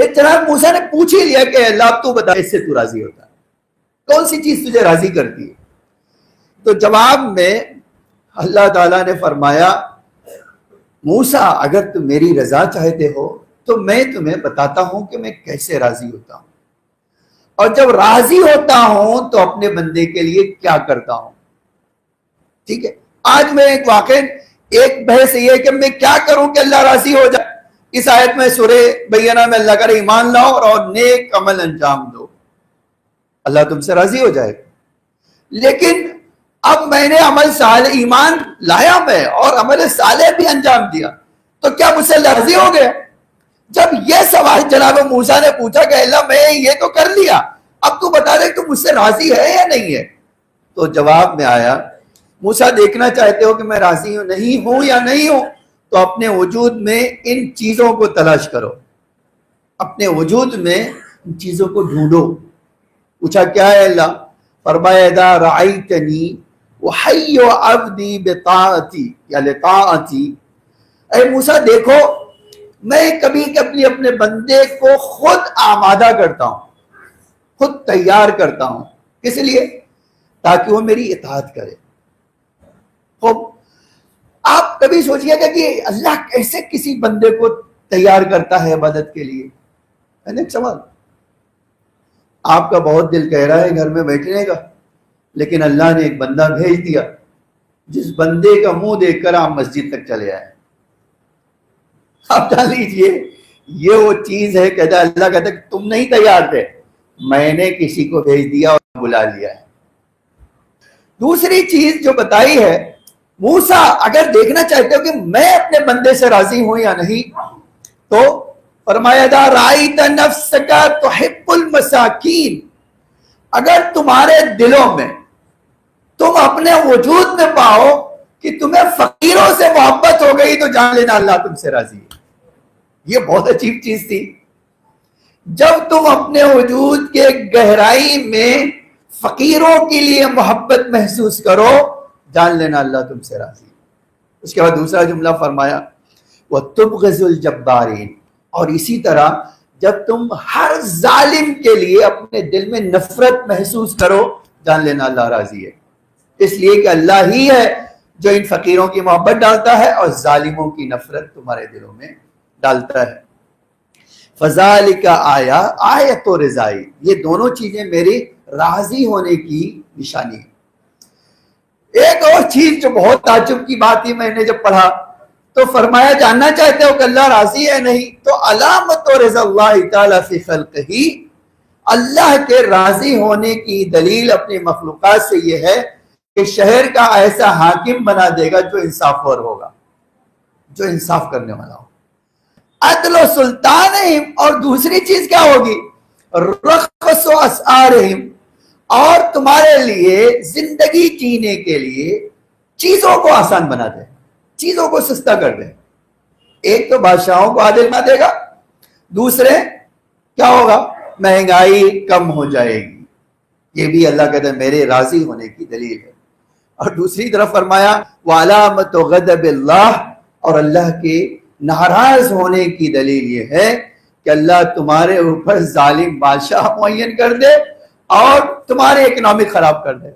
پھر جناب موسیٰ نے پوچھ ہی لیا کہ اللہ اب تو بتا اس سے تو راضی ہوتا ہے، کون سی چیز تجھے راضی کرتی ہے؟ تو جواب میں اللہ تعالیٰ نے فرمایا موسیٰ اگر تم میری رضا چاہتے ہو تو میں تمہیں بتاتا ہوں کہ میں کیسے راضی ہوتا ہوں، اور جب راضی ہوتا ہوں تو اپنے بندے کے لیے کیا کرتا ہوں۔ ٹھیک ہے، آج میں ایک واقع ایک بحث یہ ہے کہ میں کیا کروں کہ اللہ راضی ہو جائے۔ اس آیت میں سورہ بینہ میں اللہ کرے ایمان لاؤ اور نیک عمل انجام دو، اللہ تم سے راضی ہو جائے گا۔ لیکن اب میں نے عمل صالح ایمان لایا میں اور عمل صالح بھی انجام دیا تو کیا مجھ سے راضی ہو گیا؟ جب یہ سوال جناب موسیٰ نے پوچھا کہ اللہ میں یہ تو کر لیا، اب تو بتا دے تو مجھ سے راضی ہے یا نہیں ہے، تو جواب میں آیا موسیٰ دیکھنا چاہتے ہو کہ میں راضی ہوں نہیں ہوں یا نہیں ہوں، تو اپنے وجود میں ان چیزوں کو تلاش کرو، اپنے وجود میں ان چیزوں کو ڈھونڈو۔ پوچھا کیا ہے اللہ؟ فرمایا اذا رأیتنی احی عبدی بطاعتی یا لطاعتی، اے موسیٰ دیکھو میں کبھی کبھی اپنے بندے کو خود آمادہ کرتا ہوں، خود تیار کرتا ہوں، کس لیے؟ تاکہ وہ میری اطاعت کرے۔ خوب آپ کبھی سوچئے گا کہ اللہ کیسے کسی بندے کو تیار کرتا ہے عبادت کے لیے؟ ہے نا ایک سوال۔ آپ کا بہت دل کہہ رہا ہے گھر میں بیٹھنے کا، لیکن اللہ نے ایک بندہ بھیج دیا جس بندے کا منہ دیکھ کر آپ مسجد تک چلے آئے۔ آپ جان لیجئے یہ وہ چیز ہے کہ اللہ کہتا ہے کہ تم نہیں تیار تھے، میں نے کسی کو بھیج دیا اور بلا لیا ہے۔ دوسری چیز جو بتائی ہے موسیٰ اگر دیکھنا چاہتے ہو کہ میں اپنے بندے سے راضی ہوں یا نہیں، تو فرمایا اذا رأیت نفسک تحب المساکین، اگر تمہارے دلوں میں تم اپنے وجود میں پاؤ کہ تمہیں فقیروں سے محبت ہو گئی تو جان لینا اللہ تم سے راضی ہے۔ یہ بہت عجیب چیز تھی، جب تم اپنے وجود کے گہرائی میں فقیروں کے لیے محبت محسوس کرو جان لینا اللہ تم سے راضی ہے۔ اس کے بعد دوسرا جملہ فرمایا وَتُبْغِضُ الْجَبَّارِينَ، اور اسی طرح جب تم ہر ظالم کے لیے اپنے دل میں نفرت محسوس کرو جان لینا اللہ راضی ہے، اس لیے کہ اللہ ہی ہے جو ان فقیروں کی محبت ڈالتا ہے اور ظالموں کی نفرت تمہارے دلوں میں ڈالتا ہے۔ فَذَلِكَ آیَةُ رِضَائِي، یہ دونوں چیزیں میری راضی ہونے کی نشانی ہے۔ ایک اور چیز جو بہت تعجب کی بات تھی میں نے جب پڑھا تو فرمایا جاننا چاہتے ہو کہ اللہ راضی ہے نہیں، تو علامت رضا اللہ تعالی فی خلقہ، اللہ کے راضی ہونے کی دلیل اپنی مخلوقات سے یہ ہے کہ شہر کا ایسا حاکم بنا دے گا جو انصاف ور ہوگا، جو انصاف کرنے والا ہو، عدل و سلطانہم، اور دوسری چیز کیا ہوگی؟ رخص و اسعارہم، اور تمہارے لیے زندگی جینے کے لیے چیزوں کو آسان بنا دے، چیزوں کو سستا کر دے۔ ایک تو بادشاہوں کو عادل بنا دے گا، دوسرے کیا ہوگا؟ مہنگائی کم ہو جائے گی۔ یہ بھی اللہ کہتا ہے میرے راضی ہونے کی دلیل ہے۔ اور دوسری طرف فرمایا وعلامت غضب اللہ، اور اللہ کے ناراض ہونے کی دلیل یہ ہے کہ اللہ تمہارے اوپر ظالم بادشاہ معین کر دے اور تمہارے اکنامک خراب کر دے۔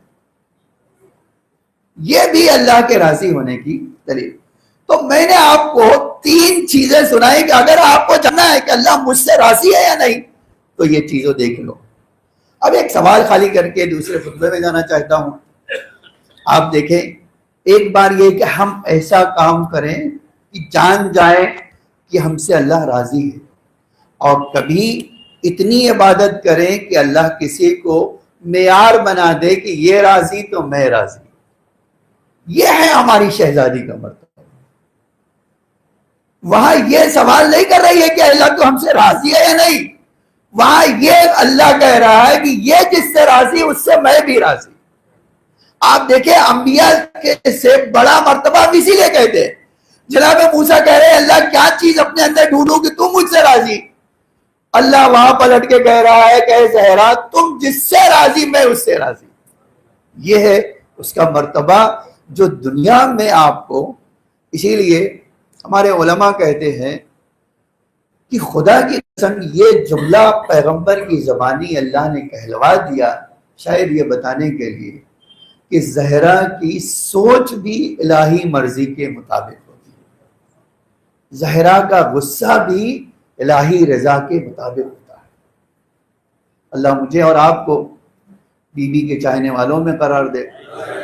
یہ بھی اللہ کے راضی ہونے کی دلیل۔ تو میں نے آپ کو تین چیزیں سنائی کہ اگر آپ کو جاننا ہے کہ اللہ مجھ سے راضی ہے یا نہیں تو یہ چیزوں دیکھ لو۔ اب ایک سوال خالی کر کے دوسرے خطبے میں جانا چاہتا ہوں۔ آپ دیکھیں ایک بار یہ کہ ہم ایسا کام کریں کہ جان جائیں کہ ہم سے اللہ راضی ہے، اور کبھی اتنی عبادت کریں کہ اللہ کسی کو معیار بنا دے کہ یہ راضی تو میں راضی۔ یہ ہے ہماری شہزادی کا مرتبہ۔ وہاں یہ سوال نہیں کر رہی ہے کہ اللہ تو ہم سے راضی ہے یا نہیں، وہاں یہ اللہ کہہ رہا ہے کہ یہ جس سے راضی اس سے میں بھی راضی۔ آپ دیکھیں انبیاء کے سے بڑا مرتبہ ہم اسی لیے کہتے ہیں۔ جناب موسیٰ کہہ رہے ہیں اللہ کیا چیز اپنے اندر ڈھونڈوں کہ تم مجھ سے راضی، اللہ وہاں پلٹ کے کہہ رہا ہے کہ زہرا تم جس سے راضی میں اس سے راضی۔ یہ ہے اس کا مرتبہ جو دنیا میں آپ کو، اسی لیے ہمارے علماء کہتے ہیں کہ خدا کی قسم یہ جملہ پیغمبر کی زبانی اللہ نے کہلوا دیا شاید یہ بتانے کے لیے کہ زہرا کی سوچ بھی الہی مرضی کے مطابق ہوتی ہے، زہرا کا غصہ بھی الہی رضا کے مطابق ہوتا ہے۔ اللہ مجھے اور آپ کو بی بی کے چاہنے والوں میں قرار دے۔